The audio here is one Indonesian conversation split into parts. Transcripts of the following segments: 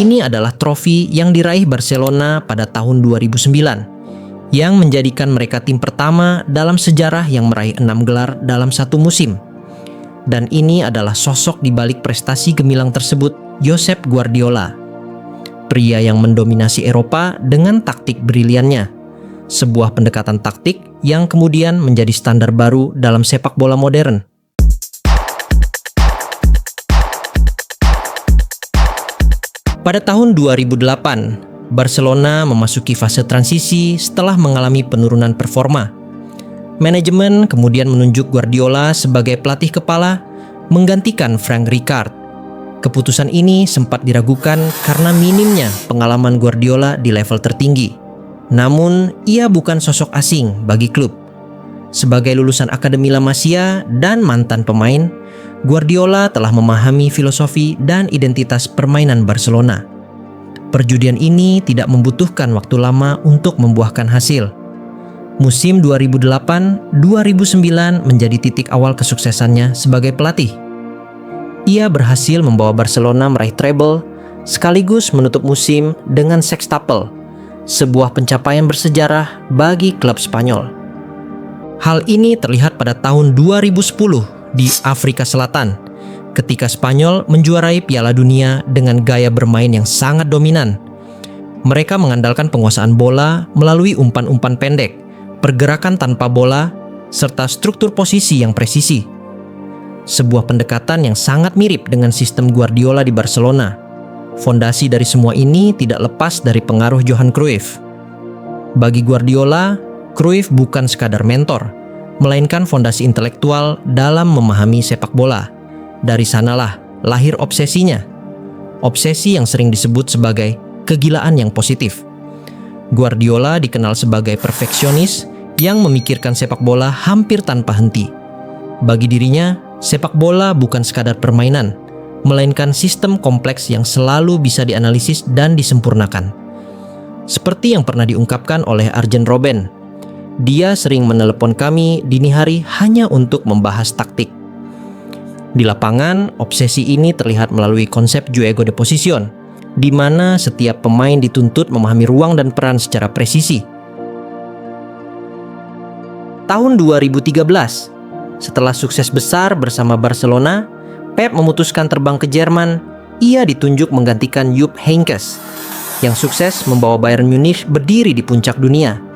Ini adalah trofi yang diraih Barcelona pada tahun 2009, yang menjadikan mereka tim pertama dalam sejarah yang meraih 6 gelar dalam satu musim. Dan ini adalah sosok di balik prestasi gemilang tersebut, Josep Guardiola. Pria yang mendominasi Eropa dengan taktik briliannya. Sebuah pendekatan taktik yang kemudian menjadi standar baru dalam sepak bola modern. Pada tahun 2008, Barcelona memasuki fase transisi setelah mengalami penurunan performa. Manajemen kemudian menunjuk Guardiola sebagai pelatih kepala menggantikan Frank Rijkaard. Keputusan ini sempat diragukan karena minimnya pengalaman Guardiola di level tertinggi. Namun, ia bukan sosok asing bagi klub. Sebagai lulusan Akademi La Masia dan mantan pemain, Guardiola telah memahami filosofi dan identitas permainan Barcelona. Perjudian ini tidak membutuhkan waktu lama untuk membuahkan hasil. Musim 2008-2009 menjadi titik awal kesuksesannya sebagai pelatih. Ia berhasil membawa Barcelona meraih treble, sekaligus menutup musim dengan sextuple, sebuah pencapaian bersejarah bagi klub Spanyol. Hal ini terlihat pada tahun 2010 di Afrika Selatan, ketika Spanyol menjuarai Piala Dunia dengan gaya bermain yang sangat dominan. Mereka mengandalkan penguasaan bola melalui umpan-umpan pendek, pergerakan tanpa bola, serta struktur posisi yang presisi. Sebuah pendekatan yang sangat mirip dengan sistem Guardiola di Barcelona. Fondasi dari semua ini tidak lepas dari pengaruh Johan Cruyff. Bagi Guardiola, Cruyff bukan sekadar mentor, melainkan fondasi intelektual dalam memahami sepak bola. Dari sanalah lahir obsesinya. Obsesi yang sering disebut sebagai kegilaan yang positif. Guardiola dikenal sebagai perfeksionis yang memikirkan sepak bola hampir tanpa henti. Bagi dirinya, sepak bola bukan sekadar permainan, melainkan sistem kompleks yang selalu bisa dianalisis dan disempurnakan. Seperti yang pernah diungkapkan oleh Arjen Robben, dia sering menelepon kami dini hari hanya untuk membahas taktik. Di lapangan, obsesi ini terlihat melalui konsep juego de posición, di mana setiap pemain dituntut memahami ruang dan peran secara presisi. Tahun 2013, setelah sukses besar bersama Barcelona, Pep memutuskan terbang ke Jerman. Ia ditunjuk menggantikan Jupp Heynckes, yang sukses membawa Bayern Munich berdiri di puncak dunia.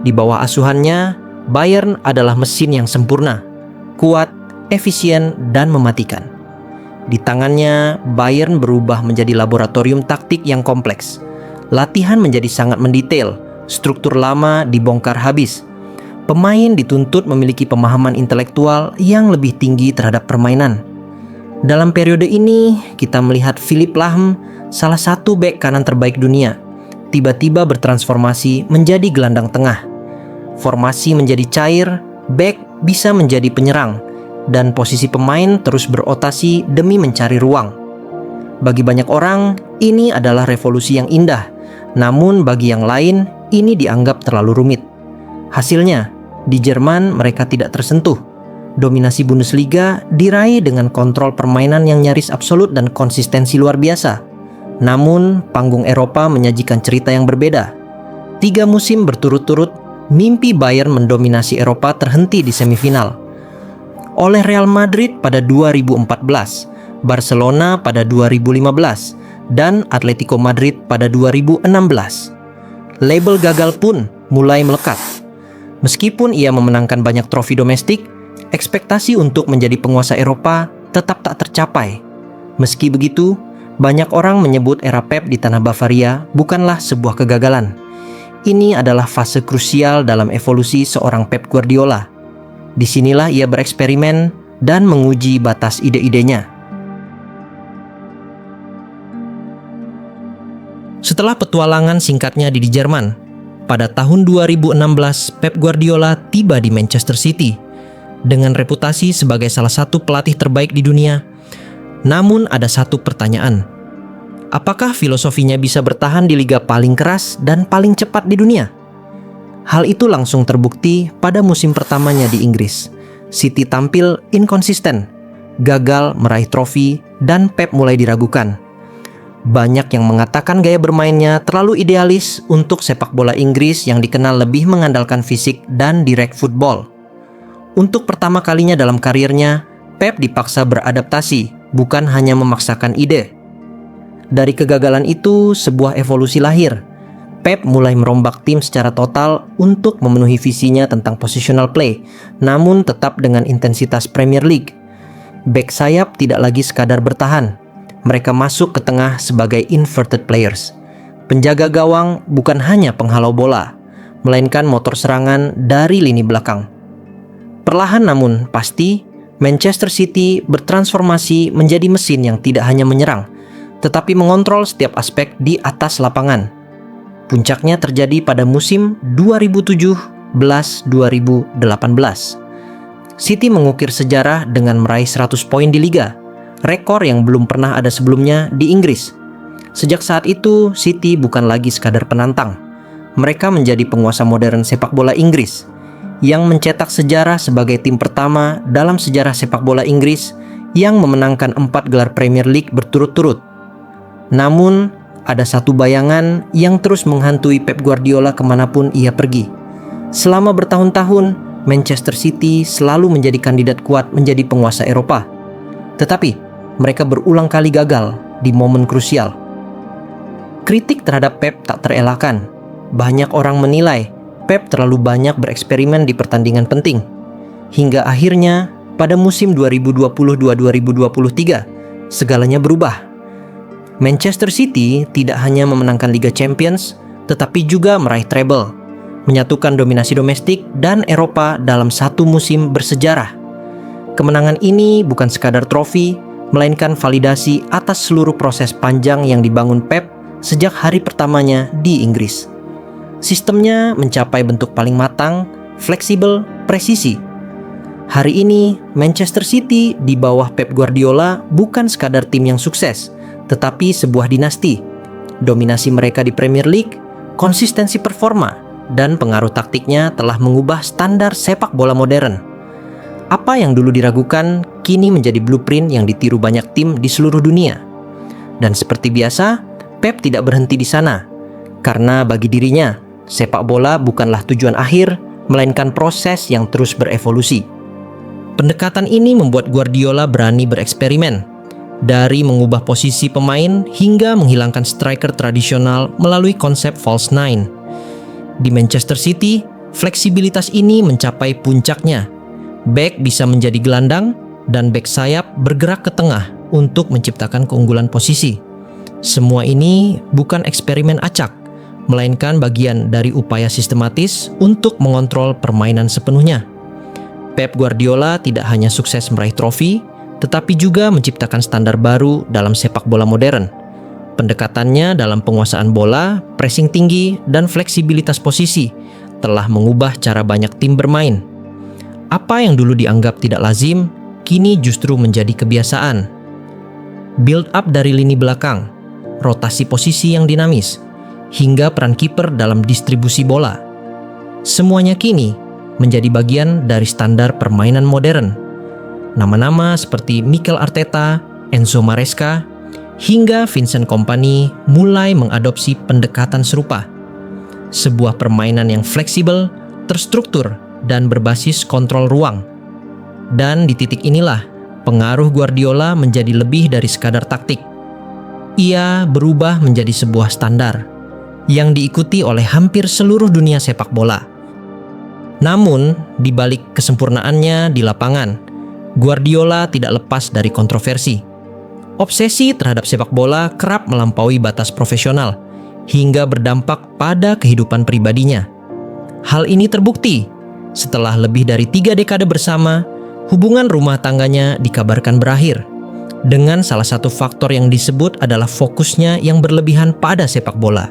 Di bawah asuhannya, Bayern adalah mesin yang sempurna, kuat, efisien, dan mematikan. Di tangannya, Bayern berubah menjadi laboratorium taktik yang kompleks. Latihan menjadi sangat mendetail, struktur lama dibongkar habis. Pemain dituntut memiliki pemahaman intelektual yang lebih tinggi terhadap permainan. Dalam periode ini, kita melihat Philipp Lahm, salah satu bek kanan terbaik dunia, tiba-tiba bertransformasi menjadi gelandang tengah. Formasi menjadi cair, bek bisa menjadi penyerang, dan posisi pemain terus berotasi demi mencari ruang. Bagi banyak orang, ini adalah revolusi yang indah, namun bagi yang lain, ini dianggap terlalu rumit. Hasilnya, di Jerman mereka tidak tersentuh. Dominasi Bundesliga diraih dengan kontrol permainan yang nyaris absolut dan konsistensi luar biasa. Namun, panggung Eropa menyajikan cerita yang berbeda. 3 musim berturut-turut, mimpi Bayern mendominasi Eropa terhenti di semifinal. Oleh Real Madrid pada 2014, Barcelona pada 2015, dan Atletico Madrid pada 2016. Label gagal pun mulai melekat. Meskipun ia memenangkan banyak trofi domestik, ekspektasi untuk menjadi penguasa Eropa tetap tak tercapai. Meski begitu, banyak orang menyebut era Pep di tanah Bavaria bukanlah sebuah kegagalan. Ini adalah fase krusial dalam evolusi seorang Pep Guardiola. Disinilah ia bereksperimen dan menguji batas ide-idenya. Setelah petualangan singkatnya di Jerman, pada tahun 2016 Pep Guardiola tiba di Manchester City dengan reputasi sebagai salah satu pelatih terbaik di dunia. Namun ada satu pertanyaan. Apakah filosofinya bisa bertahan di liga paling keras dan paling cepat di dunia? Hal itu langsung terbukti pada musim pertamanya di Inggris. City tampil inkonsisten, gagal meraih trofi, dan Pep mulai diragukan. Banyak yang mengatakan gaya bermainnya terlalu idealis untuk sepak bola Inggris yang dikenal lebih mengandalkan fisik dan direct football. Untuk pertama kalinya dalam karirnya, Pep dipaksa beradaptasi, bukan hanya memaksakan ide. Dari kegagalan itu, sebuah evolusi lahir. Pep mulai merombak tim secara total untuk memenuhi visinya tentang positional play, namun tetap dengan intensitas Premier League. Bek sayap tidak lagi sekadar bertahan. Mereka masuk ke tengah sebagai inverted players. Penjaga gawang bukan hanya penghalau bola, melainkan motor serangan dari lini belakang. Perlahan namun pasti, Manchester City bertransformasi menjadi mesin yang tidak hanya menyerang, tetapi mengontrol setiap aspek di atas lapangan. Puncaknya terjadi pada musim 2017-2018. City mengukir sejarah dengan meraih 100 poin di Liga, rekor yang belum pernah ada sebelumnya di Inggris. Sejak saat itu, City bukan lagi sekadar penantang. Mereka menjadi penguasa modern sepak bola Inggris, yang mencetak sejarah sebagai tim pertama dalam sejarah sepak bola Inggris yang memenangkan 4 gelar Premier League berturut-turut. Namun, ada satu bayangan yang terus menghantui Pep Guardiola kemanapun ia pergi. Selama bertahun-tahun, Manchester City selalu menjadi kandidat kuat menjadi penguasa Eropa. Tetapi, mereka berulang kali gagal di momen krusial. Kritik terhadap Pep tak terelakkan. Banyak orang menilai Pep terlalu banyak bereksperimen di pertandingan penting. Hingga akhirnya, pada musim 2022-2023, segalanya berubah. Manchester City tidak hanya memenangkan Liga Champions, tetapi juga meraih treble, menyatukan dominasi domestik dan Eropa dalam satu musim bersejarah. Kemenangan ini bukan sekadar trofi, melainkan validasi atas seluruh proses panjang yang dibangun Pep sejak hari pertamanya di Inggris. Sistemnya mencapai bentuk paling matang, fleksibel, presisi. Hari ini, Manchester City di bawah Pep Guardiola bukan sekadar tim yang sukses, tetapi sebuah dinasti. Dominasi mereka di Premier League, konsistensi performa, dan pengaruh taktiknya telah mengubah standar sepak bola modern. Apa yang dulu diragukan, kini menjadi blueprint yang ditiru banyak tim di seluruh dunia. Dan seperti biasa, Pep tidak berhenti di sana. Karena bagi dirinya, sepak bola bukanlah tujuan akhir, melainkan proses yang terus berevolusi. Pendekatan ini membuat Guardiola berani bereksperimen. Dari mengubah posisi pemain hingga menghilangkan striker tradisional melalui konsep false nine. Di Manchester City, fleksibilitas ini mencapai puncaknya. Bek bisa menjadi gelandang dan bek sayap bergerak ke tengah untuk menciptakan keunggulan posisi. Semua ini bukan eksperimen acak, melainkan bagian dari upaya sistematis untuk mengontrol permainan sepenuhnya. Pep Guardiola tidak hanya sukses meraih trofi, tetapi juga menciptakan standar baru dalam sepak bola modern. Pendekatannya dalam penguasaan bola, pressing tinggi, dan fleksibilitas posisi telah mengubah cara banyak tim bermain. Apa yang dulu dianggap tidak lazim, kini justru menjadi kebiasaan. Build up dari lini belakang, rotasi posisi yang dinamis, hingga peran kiper dalam distribusi bola. Semuanya kini menjadi bagian dari standar permainan modern. Nama-nama seperti Mikel Arteta, Enzo Maresca, hingga Vincent Kompany mulai mengadopsi pendekatan serupa. Sebuah permainan yang fleksibel, terstruktur, dan berbasis kontrol ruang. Dan di titik inilah, pengaruh Guardiola menjadi lebih dari sekadar taktik. Ia berubah menjadi sebuah standar yang diikuti oleh hampir seluruh dunia sepak bola. Namun, di balik kesempurnaannya di lapangan, Guardiola tidak lepas dari kontroversi. Obsesi terhadap sepak bola kerap melampaui batas profesional, hingga berdampak pada kehidupan pribadinya. Hal ini terbukti setelah lebih dari 3 dekade bersama, hubungan rumah tangganya dikabarkan berakhir. Dengan salah satu faktor yang disebut adalah fokusnya yang berlebihan pada sepak bola.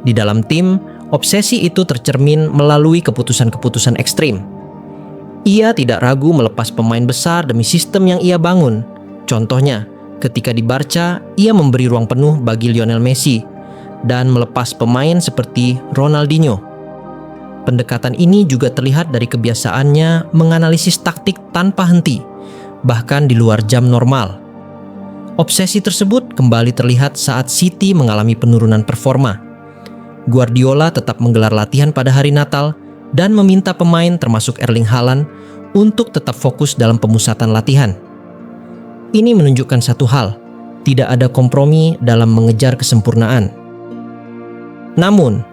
Di dalam tim, obsesi itu tercermin melalui keputusan-keputusan ekstrim. Ia tidak ragu melepas pemain besar demi sistem yang ia bangun. Contohnya, ketika di Barca, ia memberi ruang penuh bagi Lionel Messi dan melepas pemain seperti Ronaldinho. Pendekatan ini juga terlihat dari kebiasaannya menganalisis taktik tanpa henti, bahkan di luar jam normal. Obsesi tersebut kembali terlihat saat City mengalami penurunan performa. Guardiola tetap menggelar latihan pada hari Natal dan meminta pemain termasuk Erling Haaland untuk tetap fokus dalam pemusatan latihan. Ini menunjukkan satu hal, tidak ada kompromi dalam mengejar kesempurnaan. Namun,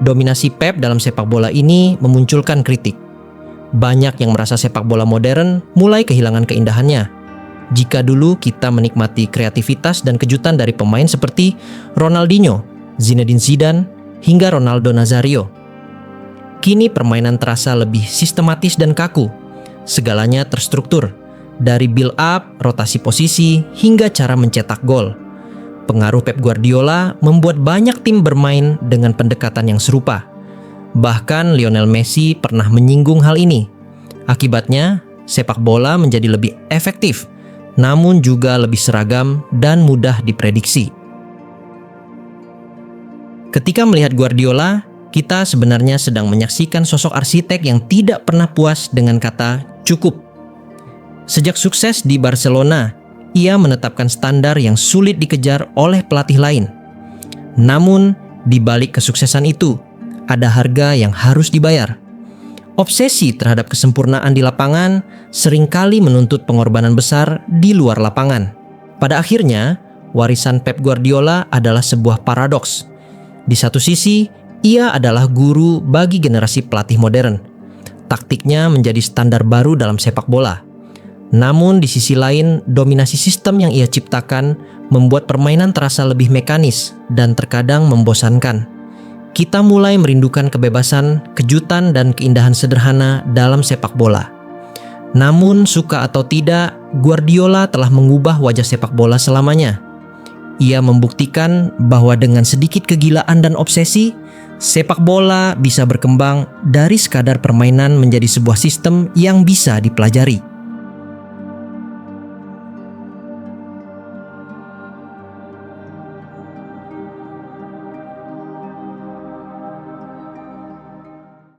dominasi Pep dalam sepak bola ini memunculkan kritik. Banyak yang merasa sepak bola modern mulai kehilangan keindahannya. Jika dulu kita menikmati kreativitas dan kejutan dari pemain seperti Ronaldinho, Zinedine Zidane, hingga Ronaldo Nazario. Kini permainan terasa lebih sistematis dan kaku. Segalanya terstruktur, dari build up, rotasi posisi, hingga cara mencetak gol. Pengaruh Pep Guardiola membuat banyak tim bermain dengan pendekatan yang serupa. Bahkan Lionel Messi pernah menyinggung hal ini. Akibatnya, sepak bola menjadi lebih efektif, namun juga lebih seragam dan mudah diprediksi. Ketika melihat Guardiola, kita sebenarnya sedang menyaksikan sosok arsitek yang tidak pernah puas dengan kata cukup. Sejak sukses di Barcelona, ia menetapkan standar yang sulit dikejar oleh pelatih lain. Namun, di balik kesuksesan itu, ada harga yang harus dibayar. Obsesi terhadap kesempurnaan di lapangan seringkali menuntut pengorbanan besar di luar lapangan. Pada akhirnya, warisan Pep Guardiola adalah sebuah paradoks. Di satu sisi, ia adalah guru bagi generasi pelatih modern. Taktiknya menjadi standar baru dalam sepak bola. Namun di sisi lain, dominasi sistem yang ia ciptakan membuat permainan terasa lebih mekanis dan terkadang membosankan. Kita mulai merindukan kebebasan, kejutan, dan keindahan sederhana dalam sepak bola. Namun suka atau tidak, Guardiola telah mengubah wajah sepak bola selamanya. Ia membuktikan bahwa dengan sedikit kegilaan dan obsesi, sepak bola bisa berkembang dari sekadar permainan menjadi sebuah sistem yang bisa dipelajari.